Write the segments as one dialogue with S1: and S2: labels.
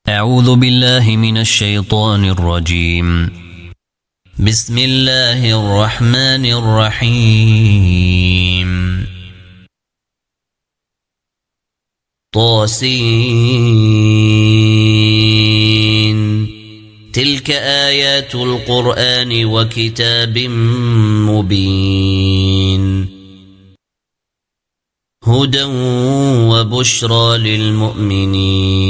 S1: أعوذ بالله من الشيطان الرجيم. بسم الله الرحمن الرحيم. طاسين. تلك آيات القرآن وكتاب مبين. هدى وبشرى للمؤمنين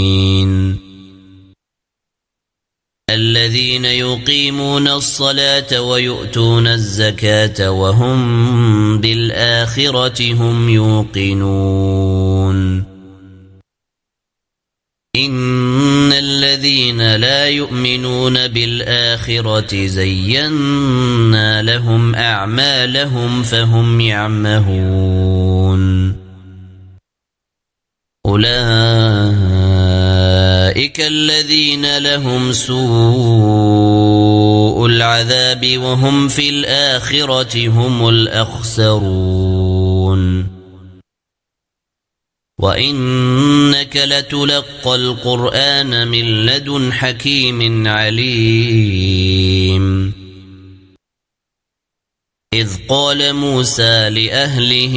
S1: الذين يقيمون الصلاة ويؤتون الزكاة وهم بالآخرة هم يوقنون. إن الذين لا يؤمنون بالآخرة زينا لهم أعمالهم فهم يعمهون. أولئك الذين لهم سوء العذاب وهم في الآخرة هم الأخسرون. وإنك لتلقى القرآن من لدن حكيم عليم. إذ قال موسى لأهله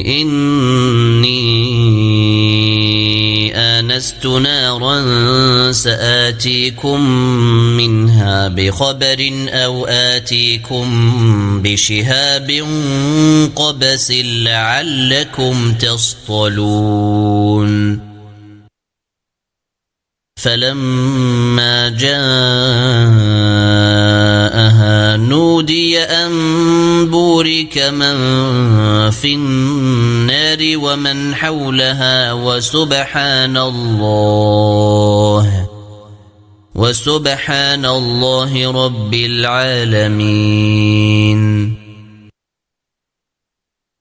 S1: إني آنست نارا سآتيكم منها بخبر أو آتيكم بشهاب قبس لعلكم تصطلون. فلما جاءها نودي أن بورك من في النار ومن حولها وسبحان الله رب العالمين.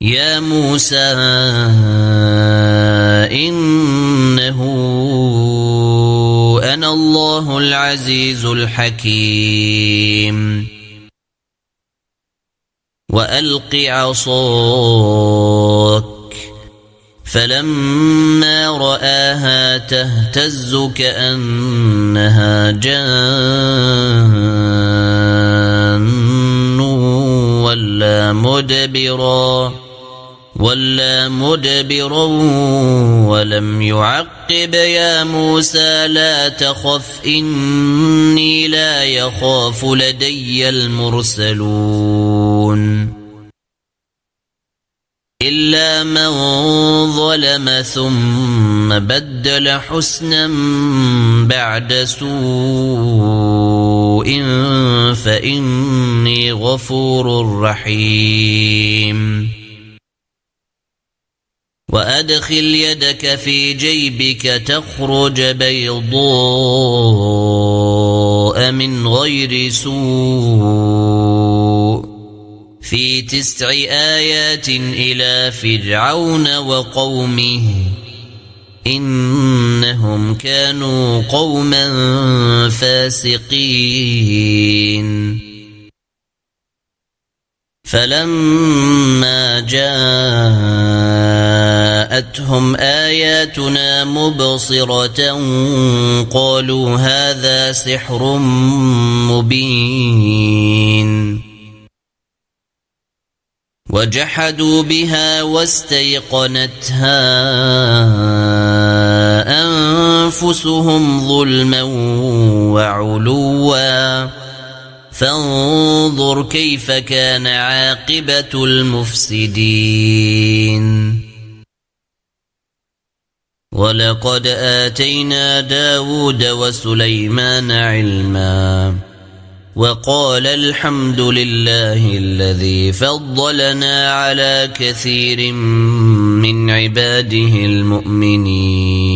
S1: يا موسى إنه أنا الله العزيز الحكيم. وألق عصاك فلما رآها تهتز كأنها جان ولا مدبرا ولم يعقب. يا موسى لا تخف إني لا يخاف لدي المرسلون. إلا من ظلم ثم بدل حسنا بعد سوء فإني غفور رحيم. وأدخل يدك في جيبك تخرج بيضاء من غير سوء في 9 آيات إلى فرعون وقومه إنهم كانوا قوما فاسقين. فلما جاءتهم آياتنا مبصرة قالوا هذا سحر مبين. وجحدوا بها واستيقنتها أنفسهم ظلما وعلوا فانظر كيف كان عاقبة المفسدين. ولقد آتينا داود وسليمان علما وقال الحمد لله الذي فضلنا على كثير من عباده المؤمنين.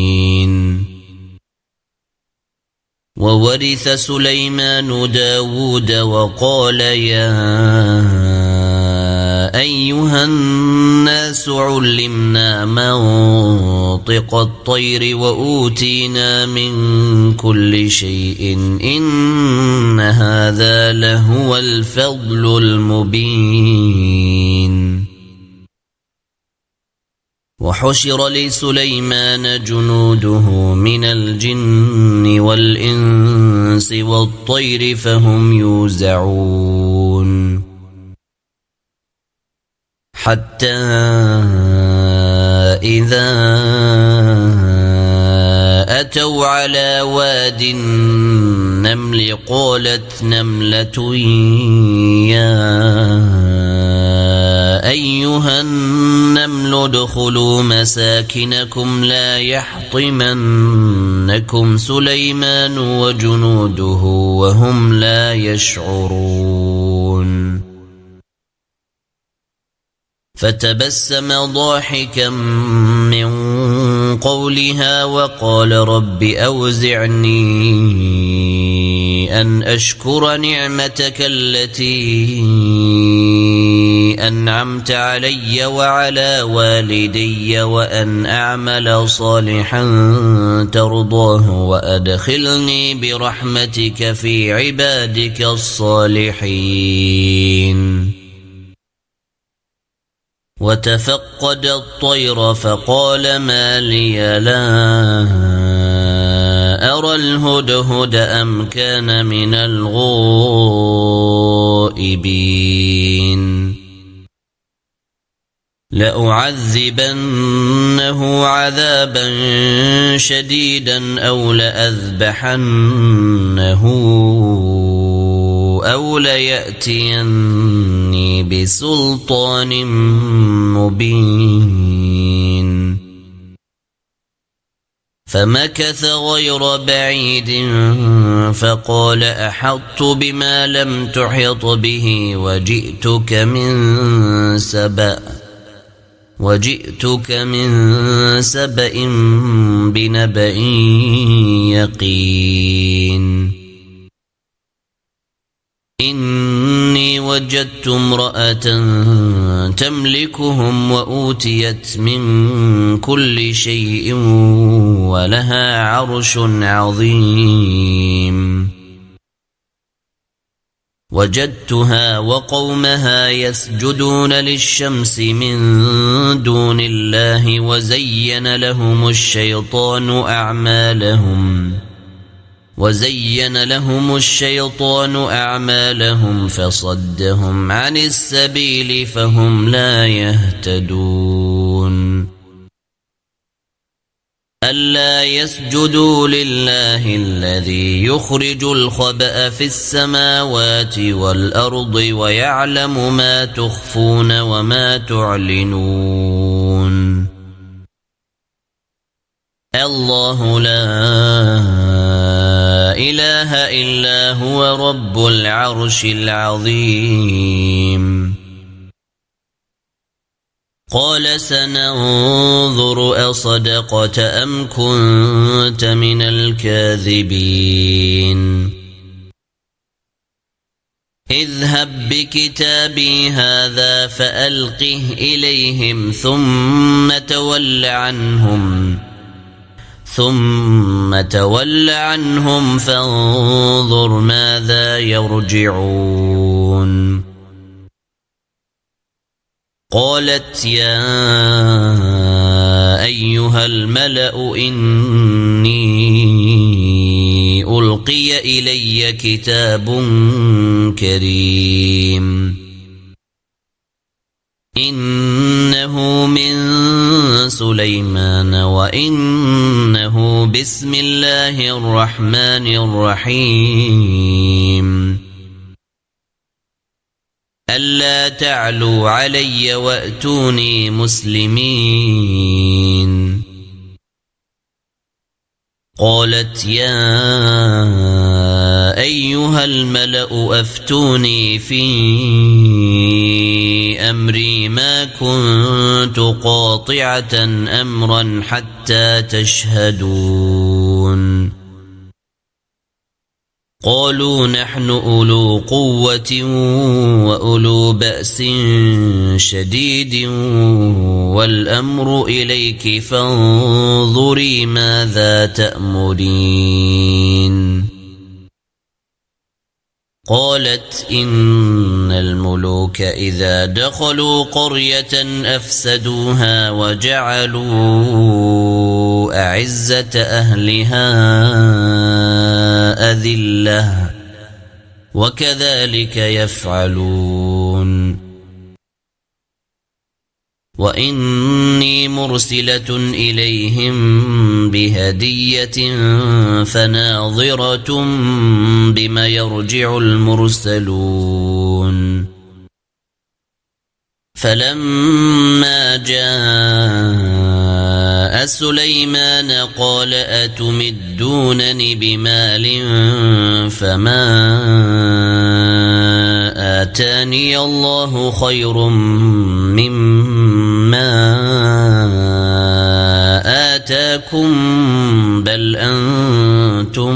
S1: وورث سليمان داود وقال يا أيها الناس علمنا منطق الطير وأوتينا من كل شيء إن هذا لهو الفضل المبين. وحشر لسليمان جنوده من الجن والإنس والطير فهم يوزعون حتى إذا أتوا على واد النمل قالت نملة يا أيها النمل ادخلوا مساكنكم لا يحطمنكم سليمان وجنوده وهم لا يشعرون فتبسم ضاحكا من قولها وقال رب أوزعني أن أشكر نعمتك التي أنعمت علي وعلى والدي وأن أعمل صالحا ترضاه وأدخلني برحمتك في عبادك الصالحين وتفقد الطير فقال ما لي لا أرى الهدهد أم كان من الغائبين لأعذبنه عذابا شديدا أو لأذبحنه أو ليأتيني بسلطان مبين فمكث غير بعيد فقال أحطت بما لم تحط به وجئتك من سبأ بنبأ يقين إني وجدت امرأة تملكهم وأوتيت من كل شيء ولها عرش عظيم وجدتها وقومها يسجدون للشمس من دون الله وزين لهم الشيطان أعمالهم فصدهم عن السبيل فهم لا يهتدون ألا يسجدوا لله الذي يخرج الخبأ في السماوات والأرض ويعلم ما تخفون وما تعلنون الله لا إله إلا هو رب العرش العظيم قال سننظر أصدقت أم كنت من الكاذبين اذهب بكتابي هذا فألقه إليهم ثم تول عنهم فانظر ماذا يرجعون قالت يا أيها الملأ إني ألقي إلي كتاب كريم إنه من سليمان وإنه بسم الله الرحمن الرحيم ألا تعلوا علي وأتوني مسلمين قالت يا أيها الملأ أفتوني في أمري ما كنت قاطعة أمرا حتى تشهدون قالوا نحن أولو قوة وأولو بأس شديد والأمر إليك فانظري ماذا تأمرين قالت إن الملوك إذا دخلوا قرية أفسدوها وجعلوا أعزة أهلها أذلة وكذلك يفعلون وإني مرسلة إليهم بهدية فناظرة بما يرجع المرسلون فلما جاء سليمان قال أتمدونني بمال فما آتاني الله خير مما آتاكم بل أنتم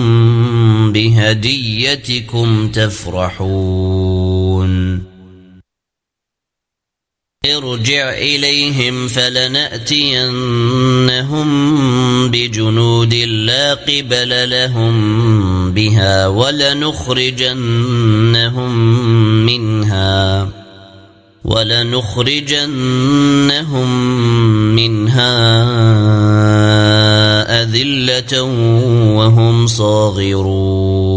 S1: بهديتكم تفرحون ارجع إليهم فلنأتينهم بجنود لا قبل لهم بها ولنخرجنهم منها أذلة وهم صاغرون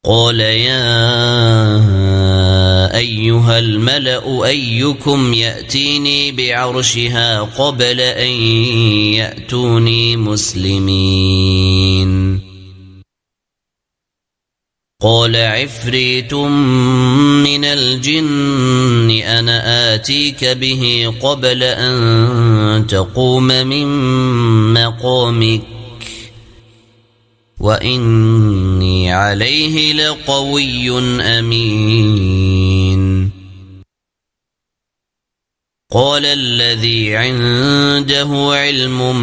S1: قال يا أيها الملأ أيكم يأتيني بعرشها قبل أن يأتوني مسلمين قال عفريت من الجن أنا آتيك به قبل أن تقوم من مقامك وإني عليه لقوي أمين قال الذي عنده علم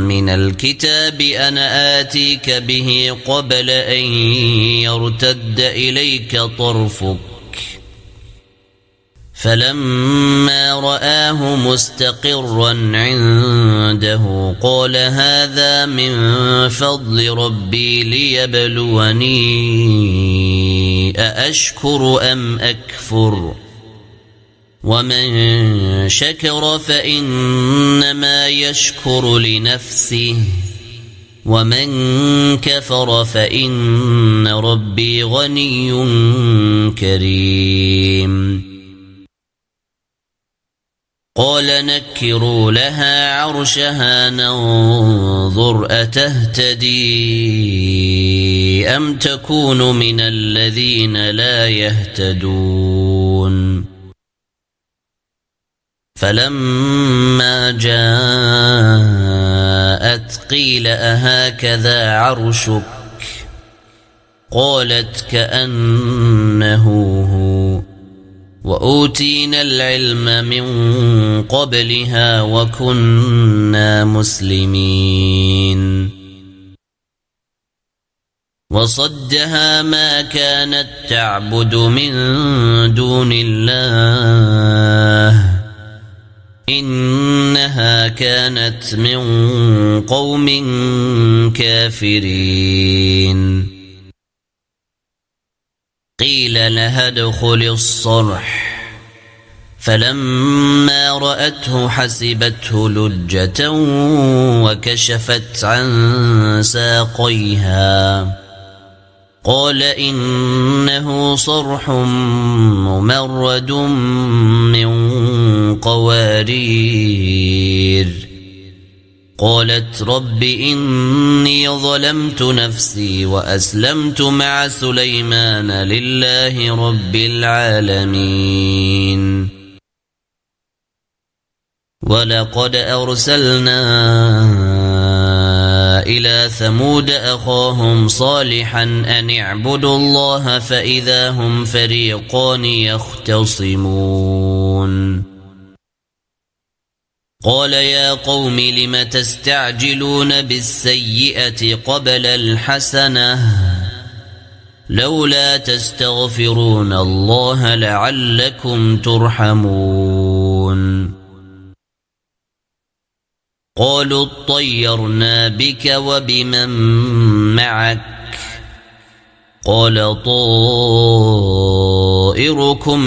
S1: من الكتاب أنا آتيك به قبل أن يرتد إليك طرفك فلما رآه مستقرا عنده قال هذا من فضل ربي ليبلوني أأشكر أم أكفر ومن شكر فإنما يشكر لنفسه ومن كفر فإن ربي غني كريم قال نكروا لها عرشها ننظر أتهتدي أم تكون من الذين لا يهتدون فلما جاءت قيل أهكذا عرشك قالت كأنه هو وأوتينا العلم من قبلها وكنا مسلمين وصدها ما كانت تعبد من دون الله إنها كانت من قوم كافرين قيل لها ادخل الصرح فلما رأته حسبته لجة وكشفت عن ساقيها قال إنه صرح ممرد من قوارير قالت رب إني ظلمت نفسي وأسلمت مع سليمان لله رب العالمين ولقد أرسلنا إلى ثمود أخاهم صالحا أن اعبدوا الله فإذا هم فريقان يختصمون قال يا قوم لم تستعجلون بالسيئة قبل الحسنة لولا تستغفرون الله لعلكم ترحمون قالوا اطيرنا بك وبمن معك قال طائركم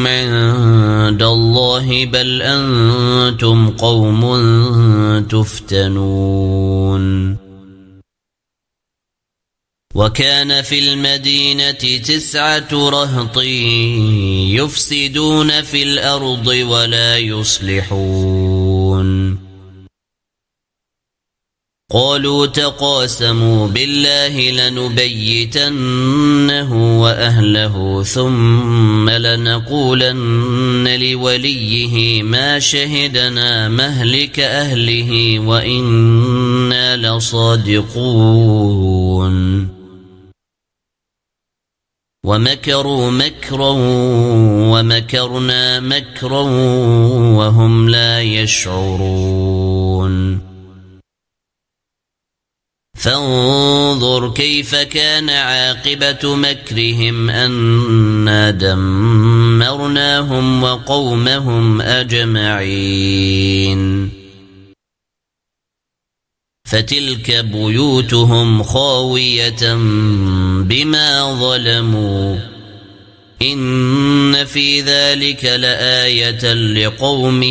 S1: عند الله بل أنتم قوم تفتنون وكان في المدينة 9 رهط يفسدون في الأرض ولا يصلحون قالوا تقاسموا بالله لنبيتنه وأهله ثم لنقولن لوليه ما شهدنا مهلك أهله وإنا لصادقون ومكروا مكرا ومكرنا مكرا وهم لا يشعرون فانظر كيف كان عاقبة مكرهم أنا دمرناهم وقومهم أجمعين فتلك بيوتهم خاوية بما ظلموا إن في ذلك لآية لقوم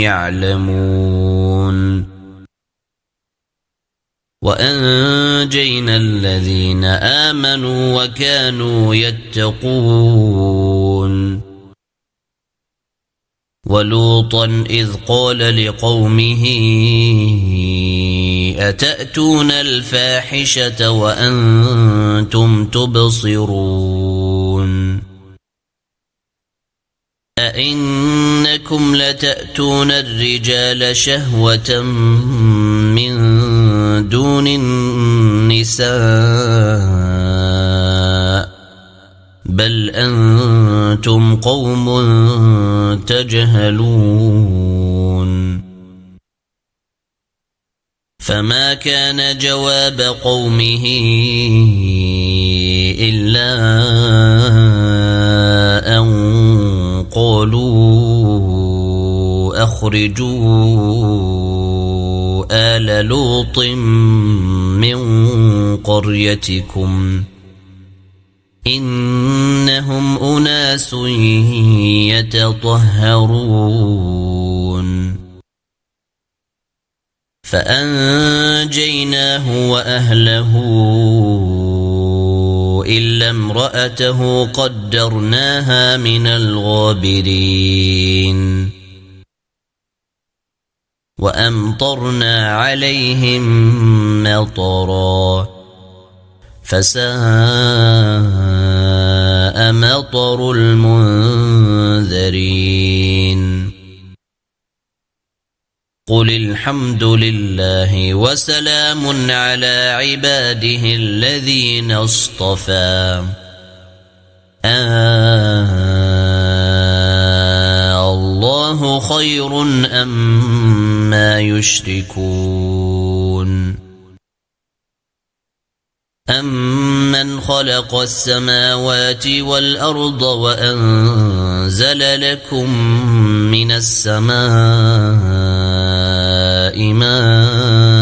S1: يعلمون وأنجينا الذين آمنوا وكانوا يتقون ولوطا إذ قال لقومه أتأتون الفاحشة وأنتم تبصرون أئنكم لتأتون الرجال شهوة من دون النساء بل أنتم قوم تجهلون فما كان جواب قومه إلا أن قالوا أخرجوا آل لوط من قريتكم إنهم أناس يتطهرون فأنجيناه وأهله إلا امرأته قدرناها من الغابرين وأمطرنا عليهم مطرا فساء مطر المنذرين قل الحمد لله وسلام على عباده الذين اصطفى الله خير أما يشركون أمن خلق السماوات والأرض وأنزل لكم من السماء ماء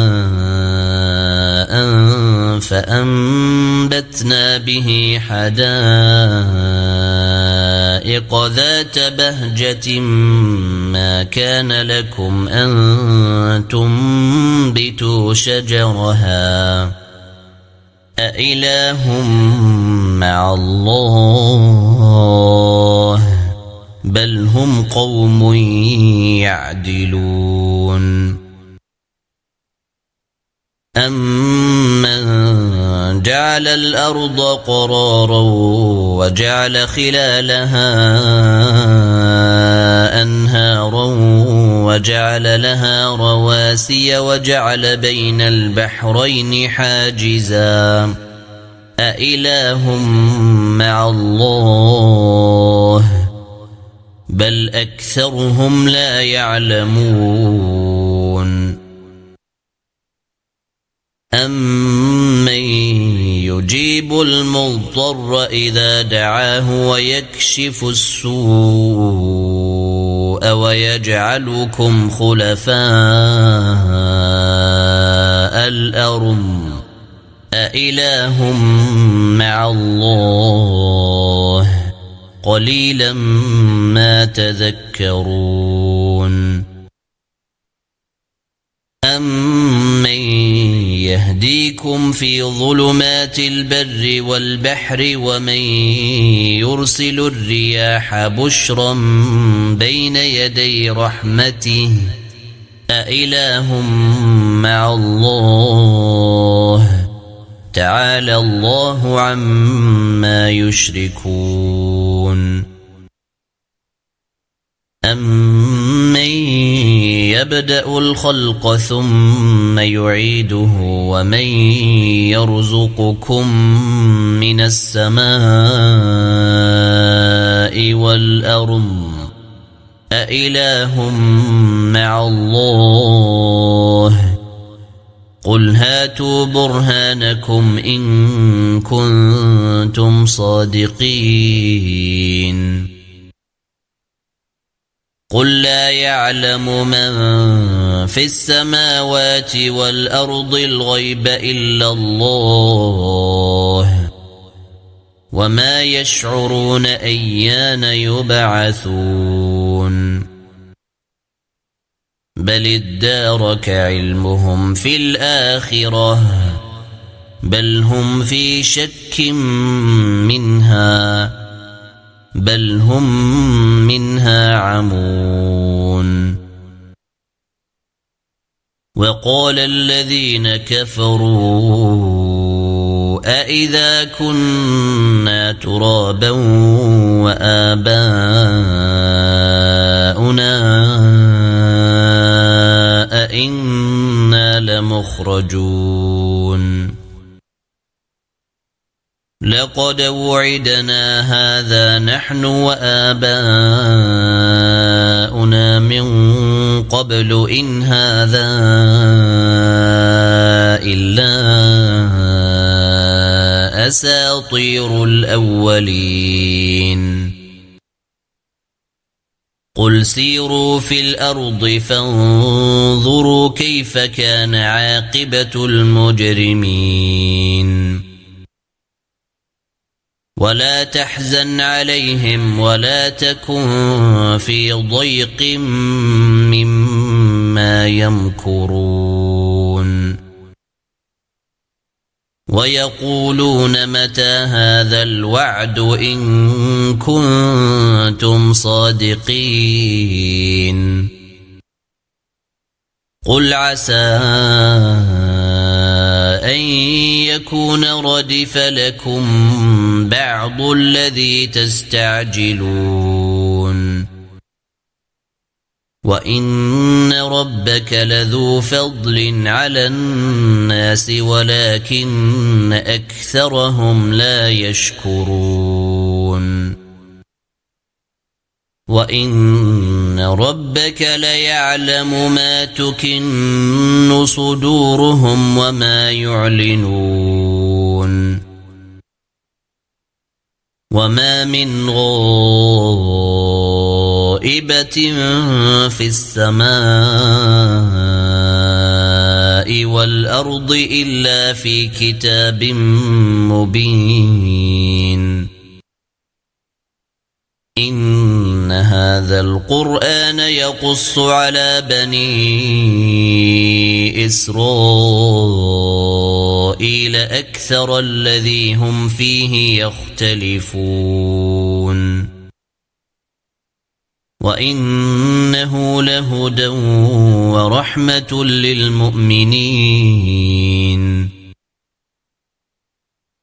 S1: فأنبتنا به حدائق ذات بهجة ما كان لكم أن تنبتوا شجرها أإله مع الله بل هم قوم يعدلون أمن جعل الأرض قرارا وجعل خلالها أنهارا وجعل لها رواسي وجعل بين البحرين حاجزا أإله مع الله بل أكثرهم لا يعلمون أمن يجيب المضطر إذا دعاه ويكشف السوء ويجعلكم خلفاء الأرض أإله مع الله قليلا ما تذكرون أمن يهديكم في ظلمات البر والبحر ومن يرسل الرياح بشرا بين يدي رحمته أإله مع الله تعالى الله عما يشركون أمن يبدأ الخلق ثم يعيده ومن يرزقكم من السماء والأرض أإله مع الله قل هاتوا برهانكم إن كنتم صادقين قل لا يعلم من في السماوات والأرض الغيب إلا الله وما يشعرون أيان يبعثون بل ادارك علمهم في الآخرة بل هم في شك منها بل هم منها عمون وقال الذين كفروا أإذا كنا ترابا وآباؤنا أإنا لمخرجون لقد وعدنا هذا نحن وآباؤنا من قبل إن هذا إلا أساطير الأولين قل سيروا في الأرض فانظروا كيف كان عاقبة المجرمين ولا تحزن عليهم ولا تكن في ضيق مما يمكرون ويقولون متى هذا الوعد إن كنتم صادقين قل عسى أن يكون ردف لكم بعض الذي تستعجلون وإن ربك لذو فضل على الناس ولكن أكثرهم لا يشكرون وإن ربك ليعلم ما تكن صدورهم وما يعلنون وما من غائبة في السماء والأرض إلا في كتاب مبين إن هذا القرآن يقص على بني إسرائيل أكثر الذي هم فيه يختلفون وإنه لهدى ورحمة للمؤمنين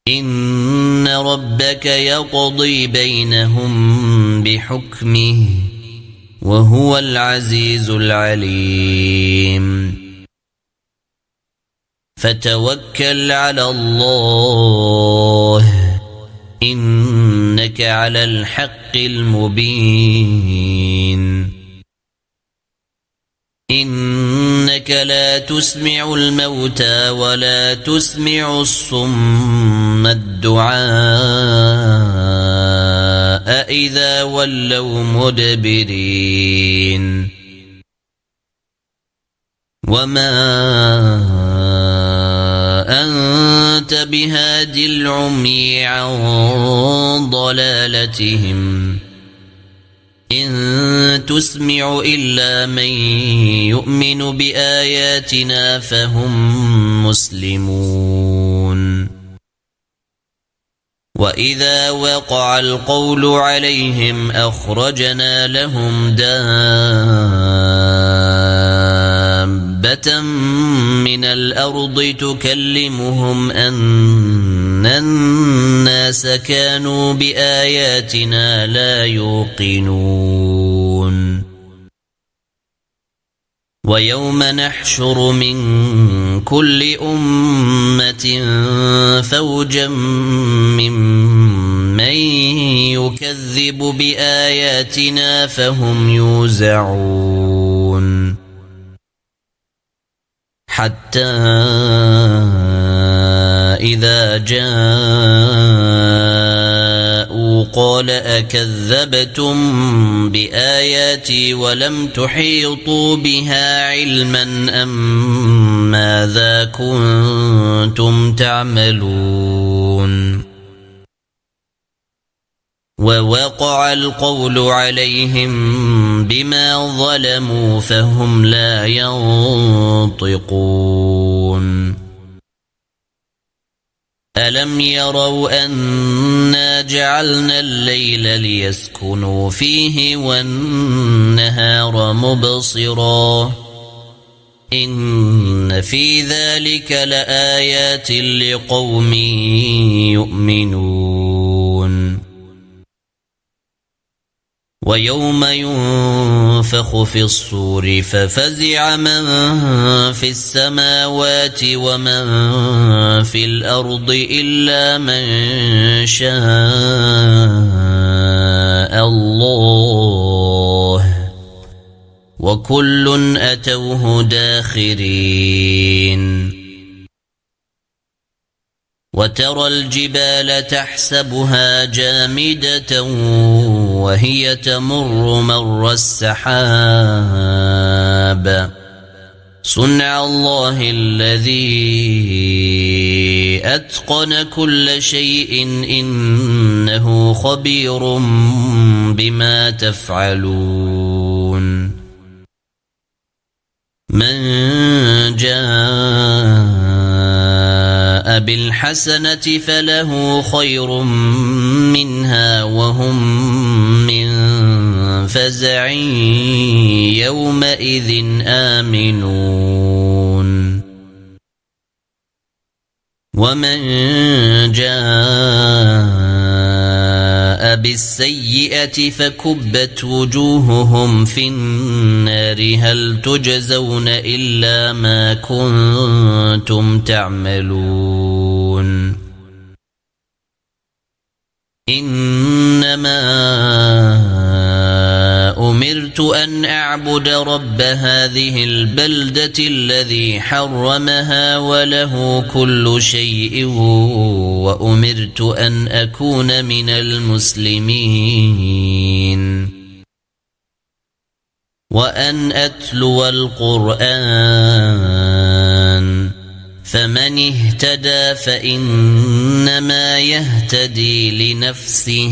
S1: إن ربك يقضي بينهم بحكمه وهو العزيز العليم فتوكل على الله إنك على الحق المبين إنك لا تسمع الموتى ولا تسمع الصم الدعاء إذا ولوا مدبرين وما أنت كنت بهاد العمي عن ضلالتهم إن تسمع إلا من يؤمن بآياتنا فهم مسلمون وإذا وقع القول عليهم أخرجنا لهم دابة من الأرض تكلمهم أن الناس كانوا بآياتنا لا يوقنون ويوم نحشر من كل أمة فوجا ممن يكذب بآياتنا فهم يوزعون حتى إذا جاءوا قال أكذبتم بآياتي ولم تحيطوا بها علما أم ماذا كنتم تعملون ووقع القول عليهم بما ظلموا فهم لا ينطقون ألم يروا أنا جعلنا الليل ليسكنوا فيه والنهار مبصرا إن في ذلك لآيات لقوم يؤمنون ويوم ينفخ في الصور ففزع من في السماوات ومن في الأرض إلا من شاء الله وكل أتوه داخرين وترى الجبال تحسبها جامدة وهي تمر مر السحاب صنع الله الذي أتقن كل شيء إنه خبير بما تفعلون من جاء بالحسنة فله خير منها وهم من فزع يومئذ آمنون ومن جاء بالسيئة فكبت وجوههم في النار هل تجزون إلا ما كنتم تعملون إنما أمرت أن أعبد رب هذه البلدة الذي حرمها وله كل شيء وأمرت أن أكون من المسلمين وأن أتلو القرآن فمن اهتدى فإنما يهتدي لنفسه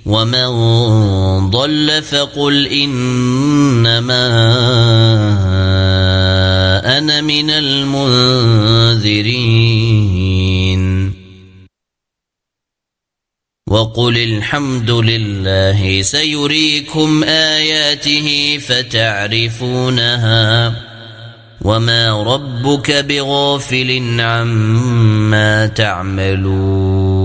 S1: ومن ضل فقل إنما أنا من المنذرين وقل الحمد لله سيريكم آياته فتعرفونها وما ربك بغافل عما تعملون